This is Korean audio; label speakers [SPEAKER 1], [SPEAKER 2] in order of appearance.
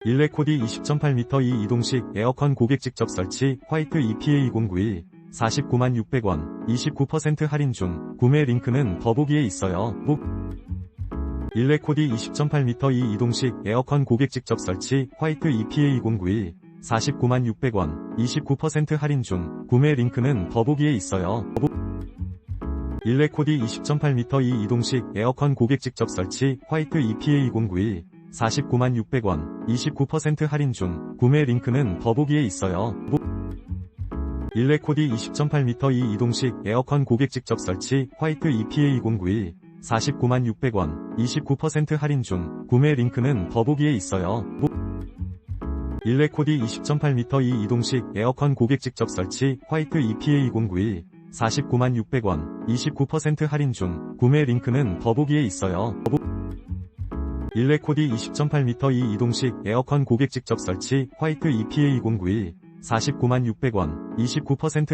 [SPEAKER 1] 일레코디 20.8m 2 이동식 에어컨 고객 직접 설치 화이트 EPA2092 496,600원 29% 할인 중. 구매 링크는 더보기에 있어요. 일레코디 20.8m 2 이동식 에어컨 고객 직접 설치 화이트 EPA2092 496,600원 29% 할인 중. 구매 링크는 더보기에 있어요. 일레코디 20.8m 2 이동식 에어컨 고객 직접 설치 화이트 EPA2092 496,600원 29% 할인 중. 구매 링크는 더보기에 있어요. 일레코디 20.8m 2 이동식 에어컨 고객 직접 설치 화이트 EPA2092 496,600원 29% 할인 중. 구매 링크는 더보기에 있어요. 일레코디 20.8m 2 이동식 에어컨 고객 직접 설치 화이트 EPA2092 496,600원 29% 할인 중. 구매 링크는 더보기에 있어요. 일레코디 20.8m 2 이동식 에어컨 고객 직접 설치 화이트 EPA2092 496,600원 29%